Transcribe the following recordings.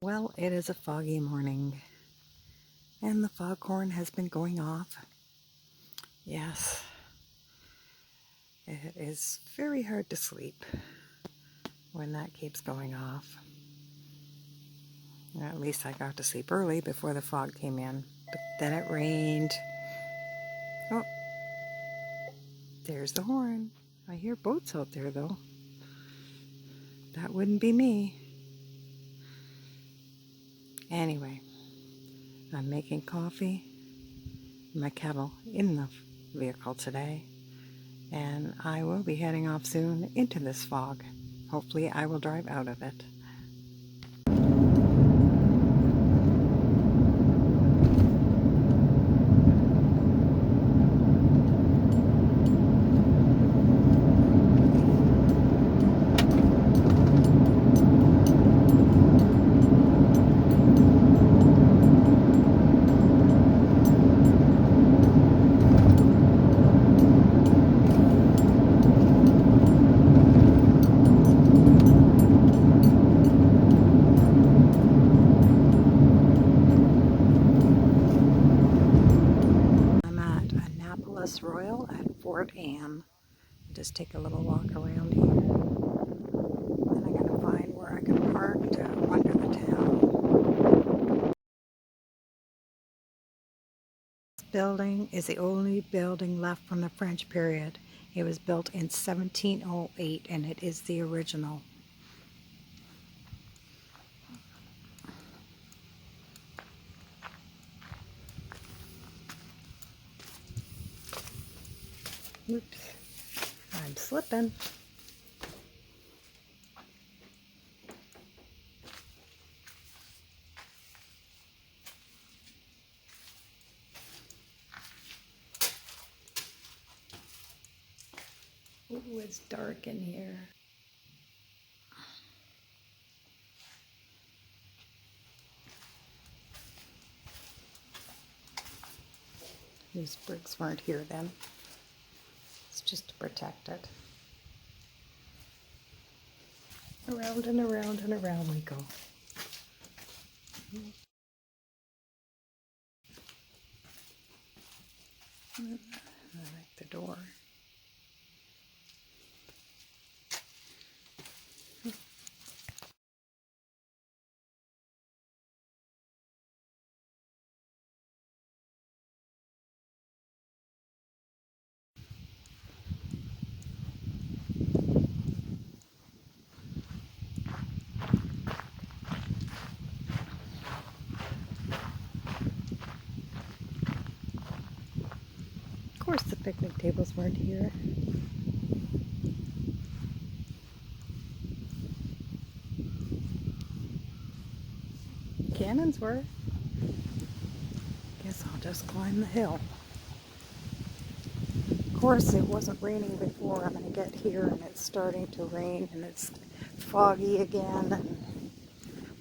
Well, it is a foggy morning, and the foghorn has been going off. Yes, it is very hard to sleep when that keeps going off. At least I got to sleep early before the fog came in, but then it rained. Oh, there's the horn. I hear boats out there, though. That wouldn't be me. Anyway, I'm making coffee in my kettle in the vehicle today, and I will be heading off soon into this fog. Hopefully I will drive out of it. Annapolis Royal at Fort Anne. Just take a little walk around here. Then I gotta find where I can park to wander the town. This building is the only building left from the French period. It was built in 1708 and it is the original. Oops, I'm slipping. Ooh, it's dark in here. These bricks weren't here then. It's just to protect it. Around and around and around we go. I like the door. Of course the picnic tables weren't here. Cannons were. Guess I'll just climb the hill. Of course it wasn't raining before. I'm going to get here and it's starting to rain and it's foggy again and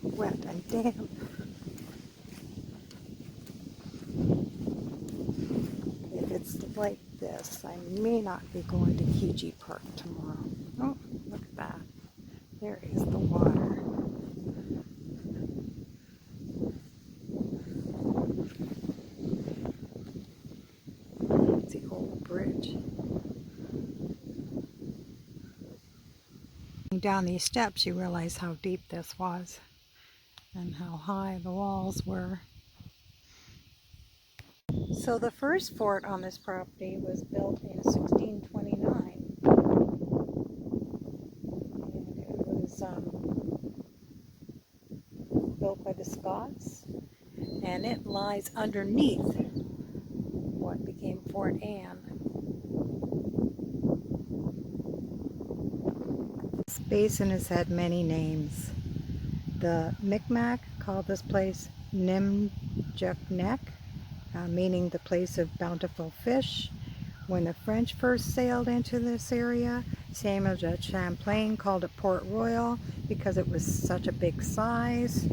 wet and damp. If it's like this, I may not be going to Keji Park tomorrow. Oh, look at that. There is the water. It's the old bridge. Down these steps you realize how deep this was and how high the walls were. So the first fort on this property was built in 1629. And it was built by the Scots, and it lies underneath what became Fort Anne. This basin has had many names. The Micmac called this place Nimjuknek, meaning the place of bountiful fish. When the French first sailed into this area, Samuel de Champlain called it Port Royal because it was such a big size.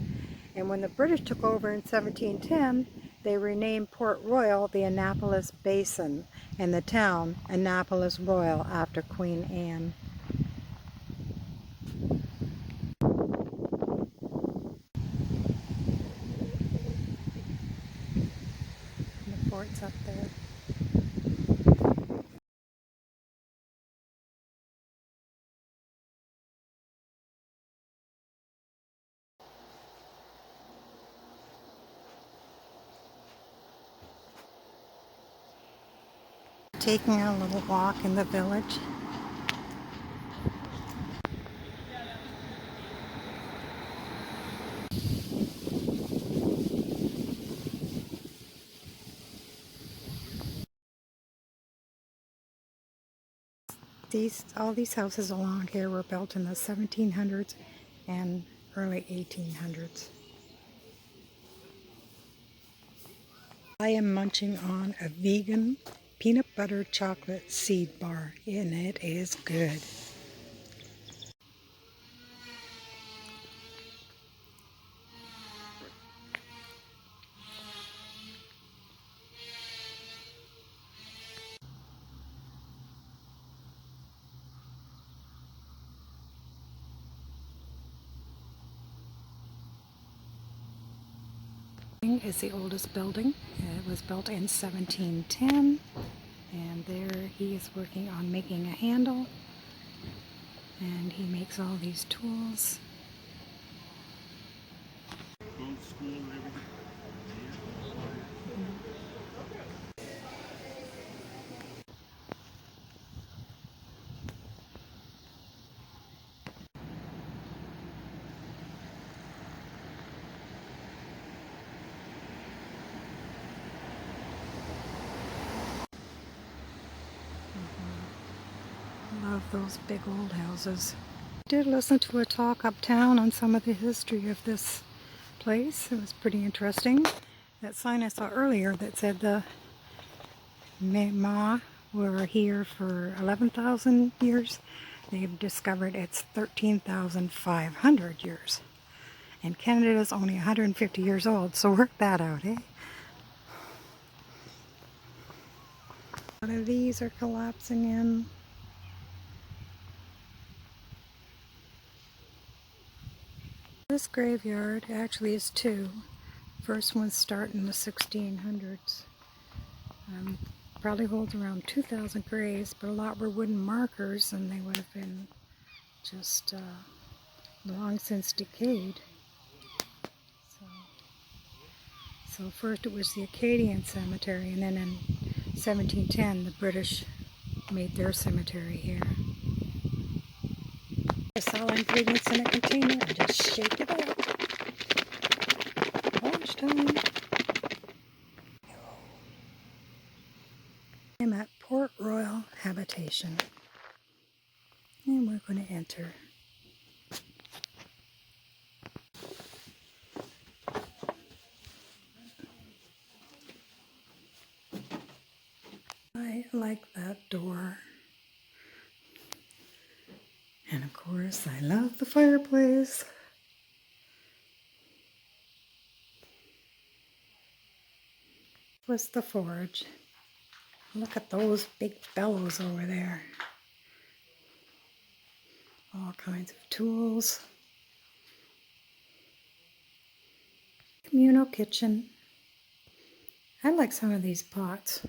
And when the British took over in 1710, they renamed Port Royal the Annapolis Basin and the town Annapolis Royal after Queen Anne. sports up there. Taking a little walk in the village. All these houses along here were built in the 1700s and early 1800s. I am munching on a vegan peanut butter chocolate seed bar, and it is good. Is the oldest building. It was built in 1710, and there he is working on making a handle, and he makes all these tools. Love those big old houses. I did listen to a talk uptown on some of the history of this place. It was pretty interesting. That sign I saw earlier that said the Mi'kmaq were here for 11,000 years. They've discovered it's 13,500 years. And Canada is only 150 years old, so work that out, eh? A lot of these are collapsing in. This graveyard actually is two. First ones start in the 1600s. Probably holds around 2,000 graves, but a lot were wooden markers, and they would have been just long since decayed. So first it was the Acadian cemetery, and then in 1710 the British made their cemetery here. Just all ingredients in a container and just shake it up. Lunchtime. I'm at Port Royal Habitation, and we're going to enter. I like that door. And of course, I love the fireplace. Was the forge. Look at those big bellows over there. All kinds of tools. Communal kitchen. I like some of these pots.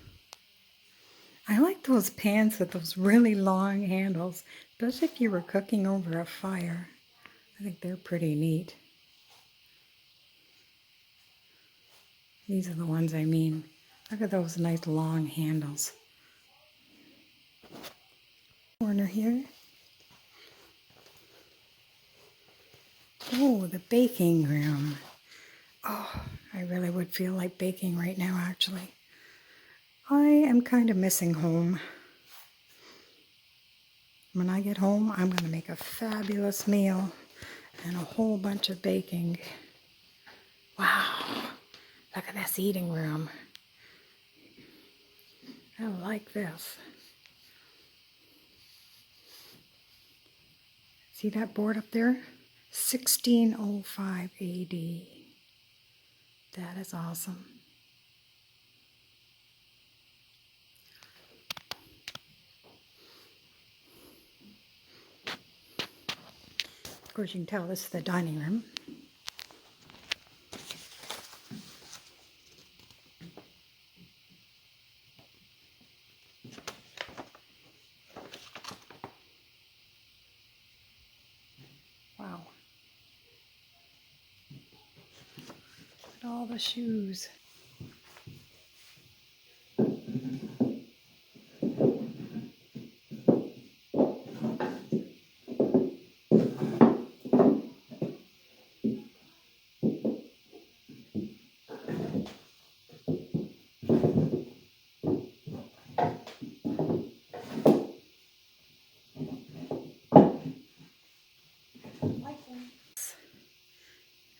I like those pans with those really long handles, especially if you were cooking over a fire. I think they're pretty neat. These are the ones I mean. Look at those nice long handles. Corner here. Oh, the baking room. Oh, I really would feel like baking right now, actually. I am kind of missing home. When I get home, I'm going to make a fabulous meal and a whole bunch of baking. Wow, look at this eating room. I like this. See that board up there? 1605 AD. That is awesome. Of course, you can tell this is the dining room. at all the shoes.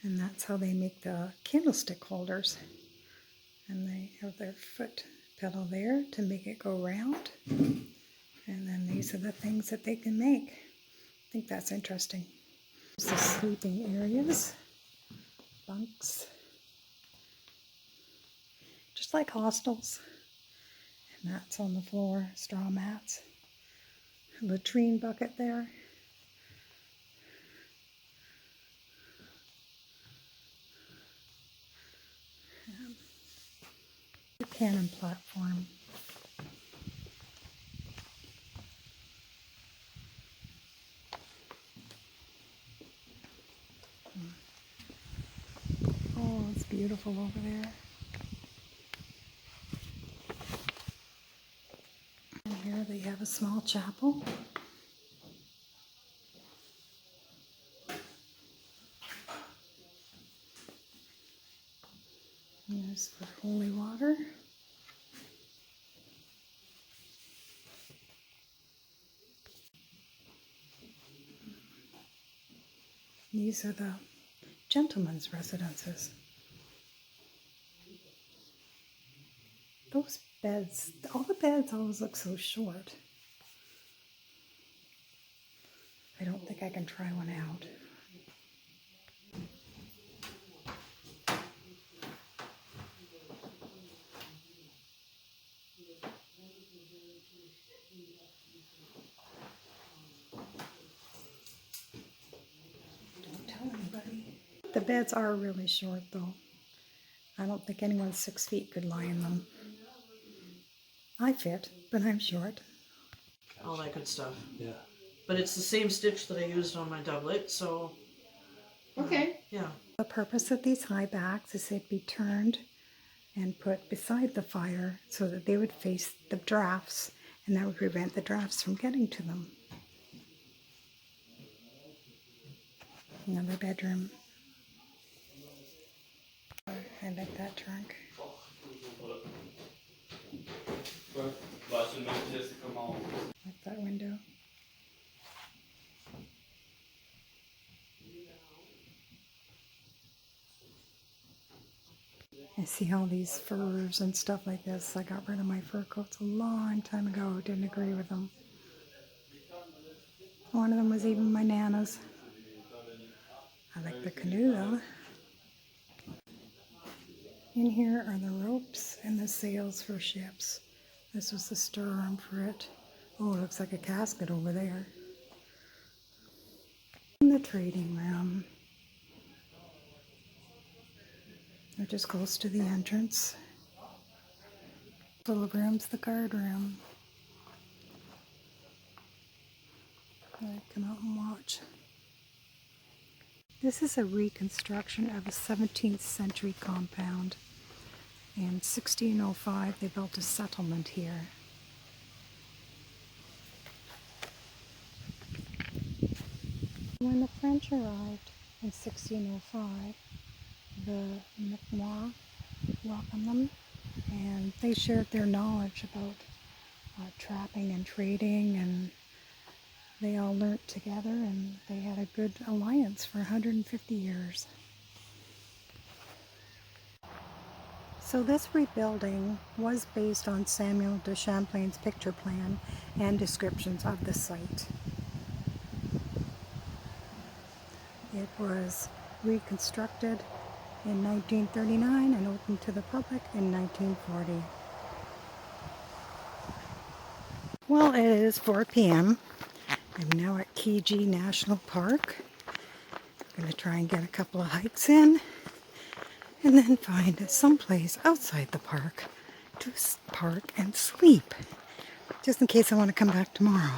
And that's how they make the candlestick holders. And they have their foot pedal there to make it go round. And then these are the things that they can make. I think that's interesting. There's the sleeping areas, bunks, just like hostels. And that's on the floor, straw mats. A latrine bucket there. The cannon platform. Oh, it's beautiful over there. And here they have a small chapel. There's the holy water. These are the gentlemen's residences. Those beds, all the beds always look so short. I don't think I can try one out. Don't tell anybody. The beds are really short though. I don't think anyone 6 feet could lie in them. I fit, but I'm short. All that good stuff. Yeah. But it's the same stitch that I used on my doublet, so... Okay. Yeah. The purpose of these high backs is they'd be turned and put beside the fire so that they would face the drafts, and that would prevent the drafts from getting to them. Another bedroom. I like that trunk. Like that window. I see all these furs and stuff like this. I got rid of my fur coats a long time ago. Didn't agree with them. One of them was even my Nana's. I like the canoe though. In here are the ropes and the sails for ships. This was the stir arm for it. Oh, it looks like a casket over there. In the trading room, which is close to the entrance. Little room's the guard room. I come out and watch. This is a reconstruction of a 17th century compound. In 1605, they built a settlement here. When the French arrived in 1605, the Mi'kmaq welcomed them, and they shared their knowledge about trapping and trading, and they all learnt together, and they had a good alliance for 150 years. So this rebuilding was based on Samuel de Champlain's picture plan and descriptions of the site. It was reconstructed in 1939 and opened to the public in 1940. Well, it is 4 p.m. I'm now at Keji National Park. I'm going to try and get a couple of hikes in and then find someplace outside the park to park and sleep, just in case I want to come back tomorrow.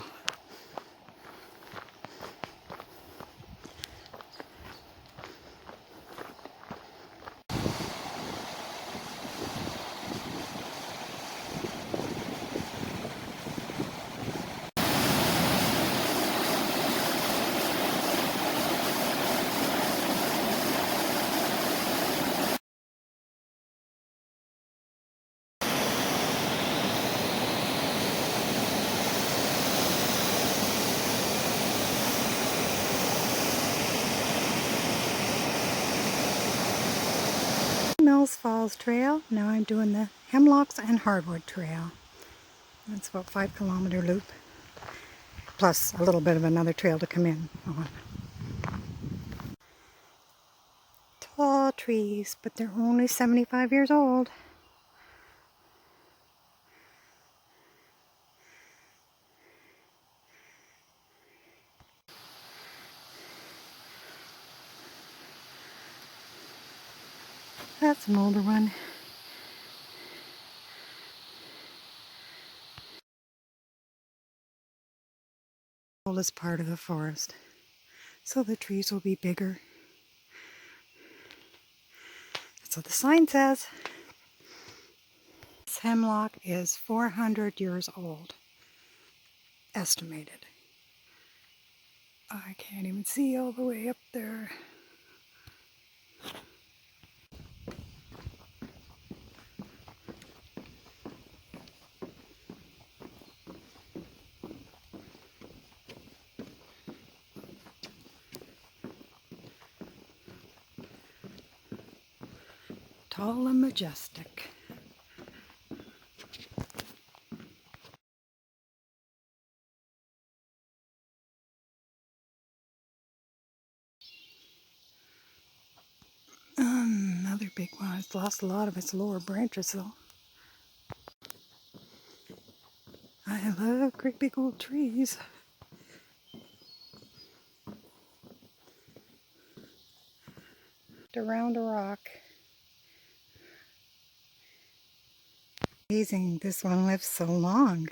Falls Trail. Now I'm doing the Hemlocks and Hardwood Trail. That's about 5 kilometer loop, plus a little bit of another trail to come in on. Tall trees, but they're only 75 years old. That's an older one. Oldest part of the forest, so the trees will be bigger. That's what the sign says. This hemlock is 400 years old, estimated. I can't even see all the way up there. Tall and majestic. Another big one. It's lost a lot of its lower branches though. I love great big old trees. Around a rock. Amazing this one lived so long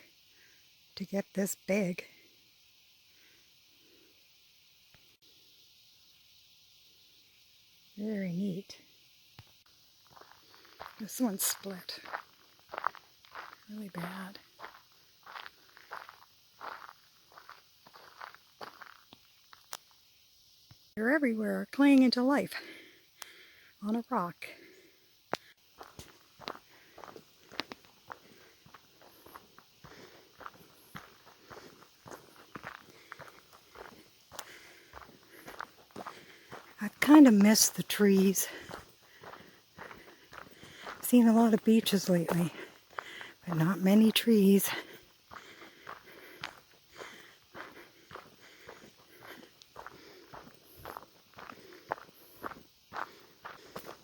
to get this big. Very neat. This one's split. Really bad. They're everywhere, clinging into life on a rock. I've kind of missed the trees. Seen a lot of beaches lately, but not many trees.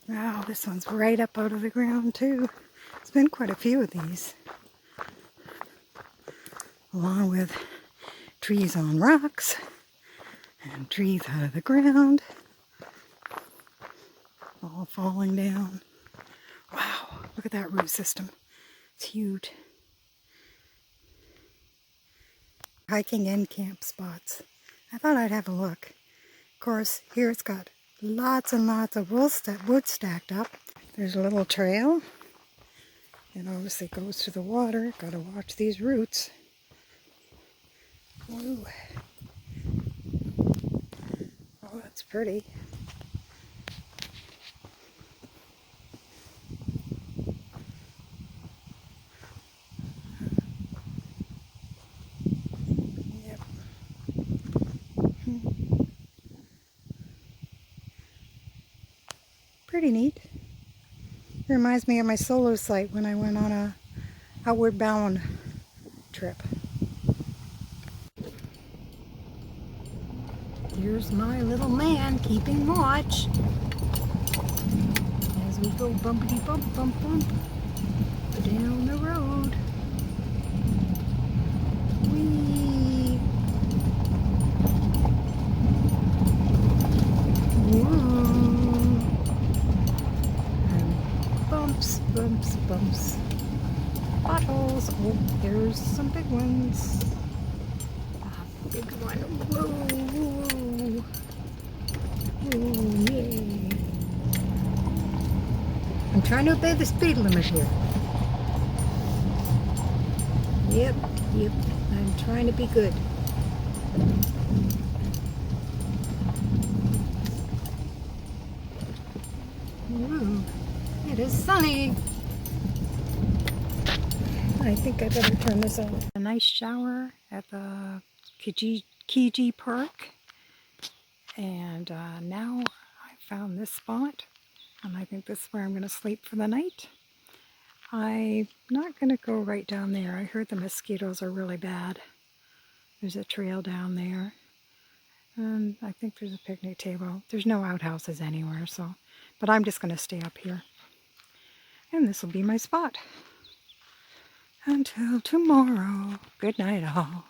Wow, this one's right up out of the ground too. There's been quite a few of these. Along with trees on rocks and trees out of the ground. All falling down. Wow, look at that root system. It's huge. Hiking and camp spots. I thought I'd have a look. Of course, here it's got lots and lots of wood stacked up. There's a little trail. And obviously it goes to the water. Gotta watch these roots. Whoa. Oh, that's pretty. Yep. Pretty neat. Reminds me of my solo site when I went on a outward bound trip. Here's my little man keeping watch as we go bumpity bump bump bump down the road. Whee! Whoa! And bumps, bumps, bumps. Potholes. Oh, there's some big ones. A big one. Whoa! Whoa! Oh, yay! I'm trying to obey the speed limit here. Yep, yep. I'm trying to be good. Ooh, it is sunny. I think I better turn this on. A nice shower at the Keji Park. And now I found this spot. And I think this is where I'm going to sleep for the night. I'm not going to go right down there. I heard the mosquitoes are really bad. There's a trail down there. And I think there's a picnic table. There's no outhouses anywhere, so. But I'm just going to stay up here. And this will be my spot. Until tomorrow. Good night, all.